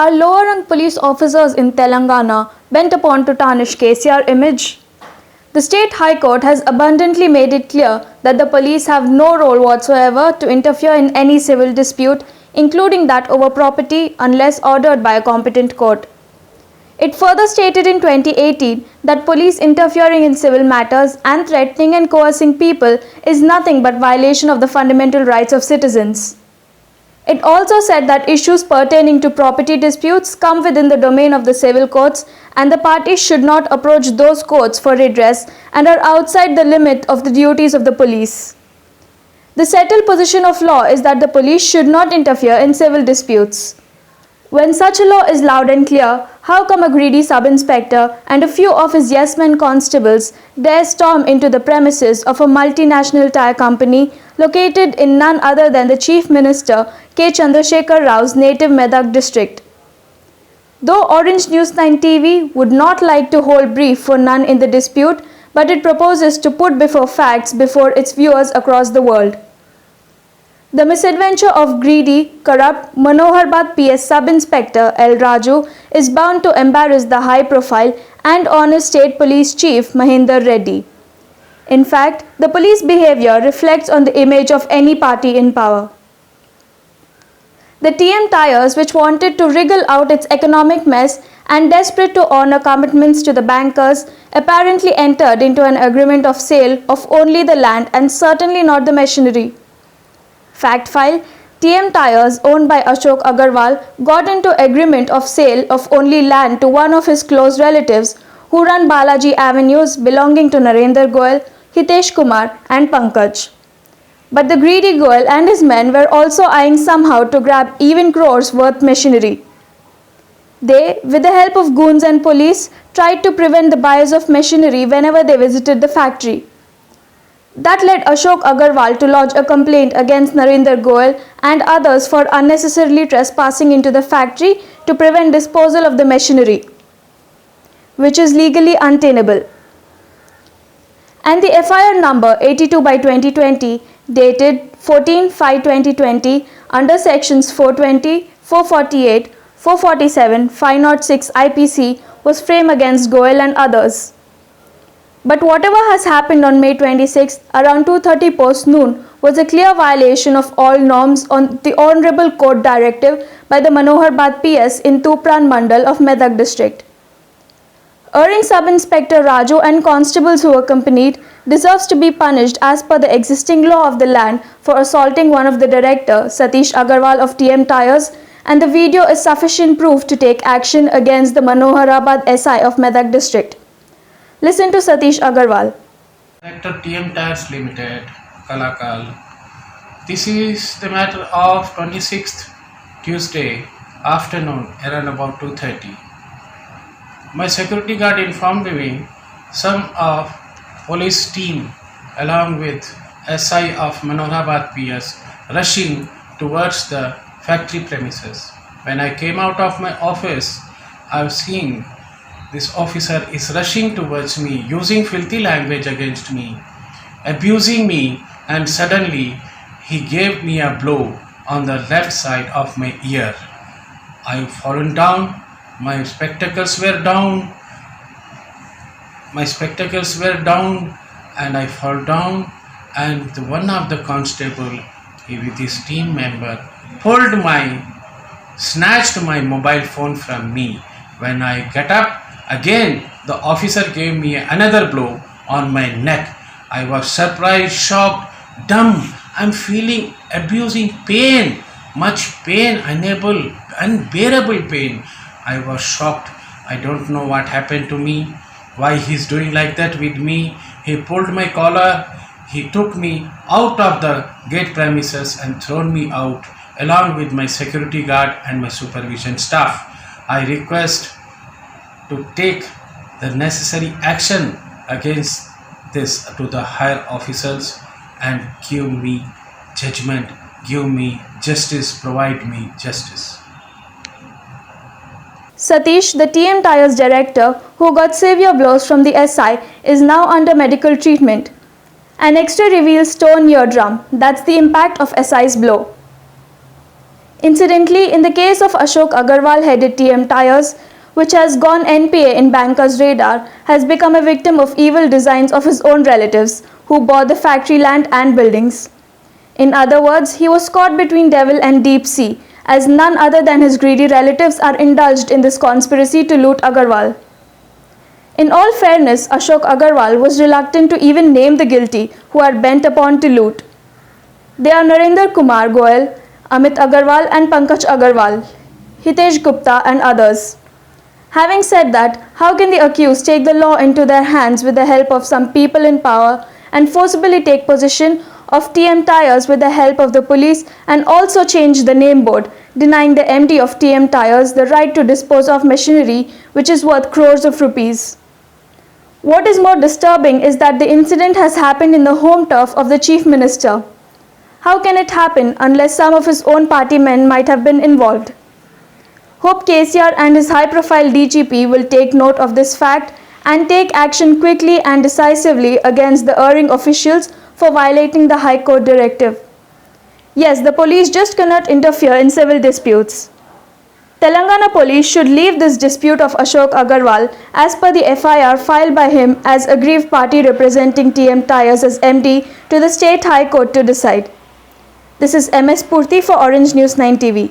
Are lower rank police officers in Telangana bent upon to tarnish KCR image? The State High Court has abundantly made it clear that the police have no role whatsoever to interfere in any civil dispute, including that over property, unless ordered by a competent court. It further stated in 2018 that police interfering in civil matters and threatening and coercing people is nothing but violation of the fundamental rights of citizens. It also said that issues pertaining to property disputes come within the domain of the civil courts and the parties should not approach those courts for redress and are outside the limit of the duties of the police. The settled position of law is that the police should not interfere in civil disputes. When such a law is loud and clear, how come a greedy sub-inspector and a few of his yes-men constables dare storm into the premises of a multinational tire company located in none other than the Chief Minister K. Chandrasekhar Rao's native Medak district? Though Orange News 9 TV would not like to hold brief for none in the dispute, but it proposes to put before facts before its viewers across the world. The misadventure of greedy, corrupt Manoharbad PS Sub-Inspector L. Raju is bound to embarrass the high-profile and honest State Police Chief Mahinder Reddy. In fact, the police behavior reflects on the image of any party in power. The TM Tires, which wanted to wriggle out its economic mess and desperate to honor commitments to the bankers, apparently entered into an agreement of sale of only the land and certainly not the machinery. Fact file: TM Tires, owned by Ashok Agarwal, got into agreement of sale of only land to one of his close relatives who run Balaji Avenues belonging to Narendra Goyal, Hitesh Kumar and Pankaj. But the greedy Goyal and his men were also eyeing somehow to grab even crores worth machinery. They, with the help of goons and police, tried to prevent the buyers of machinery whenever they visited the factory. That led Ashok Agarwal to lodge a complaint against Narendra Goyal and others for unnecessarily trespassing into the factory to prevent disposal of the machinery, which is legally untenable. And the FIR number 82 by 2020, dated 14/5/2020, under sections 420, 448, 447, 506 IPC was framed against Goyal and others. But whatever has happened on May 26, around 2:30 post noon, was a clear violation of all norms on the Honorable Court Directive by the Manoharbad PS in Tupran Mandal of Medak district. Erring Sub-Inspector Raju and constables who accompanied deserves to be punished as per the existing law of the land for assaulting one of the director, Satish Agarwal of TM Tires, and the video is sufficient proof to take action against the Manoharabad SI of Medak district. Listen to Satish Agarwal. Director TM Tires Limited, Kalakal. This is the matter of 26th Tuesday afternoon around about 2:30. My security guard informed me some of police team along with SI of Manoharabad PS rushing towards the factory premises. When I came out of my office, I was seeing this officer is rushing towards me, using filthy language against me, abusing me, and suddenly he gave me a blow on the left side of my ear. I've fallen down, my spectacles were down, and I fall down, and one of the constable, he with his team member, snatched my mobile phone from me. When I get up, again, the officer gave me another blow on my neck. I was surprised, shocked, dumb. I'm feeling abusing pain, much pain, unbearable pain. I was shocked. I don't know what happened to me, why he's doing like that with me. He pulled my collar. He took me out of the gate premises and thrown me out along with my security guard and my supervision staff. I request to take the necessary action against this to the higher officials and give me judgment, give me justice, provide me justice. Satish, the TM Tires director, who got severe blows from the SI, is now under medical treatment. An X-ray reveals torn eardrum. That's the impact of SI's blow. Incidentally, in the case of Ashok Agarwal headed TM Tires, which has gone NPA in bankers' radar, has become a victim of evil designs of his own relatives who bought the factory land and buildings. In other words, he was caught between devil and deep sea, as none other than his greedy relatives are indulged in this conspiracy to loot Agarwal. In all fairness, Ashok Agarwal was reluctant to even name the guilty who are bent upon to loot. They are Narendra Kumar Goyal, Amit Agarwal and Pankaj Agarwal, Hitesh Gupta and others. Having said that, how can the accused take the law into their hands with the help of some people in power and forcibly take possession of TM Tires with the help of the police and also change the name board, denying the MD of TM Tires the right to dispose of machinery which is worth crores of rupees? What is more disturbing is that the incident has happened in the home turf of the Chief Minister. How can it happen unless some of his own party men might have been involved? Hope KCR and his high-profile DGP will take note of this fact and take action quickly and decisively against the erring officials for violating the High Court directive. Yes, the police just cannot interfere in civil disputes. Telangana police should leave this dispute of Ashok Agarwal as per the FIR filed by him as aggrieved party representing TM Tires as MD to the State High Court to decide. This is MS Purti for Orange News 9 TV.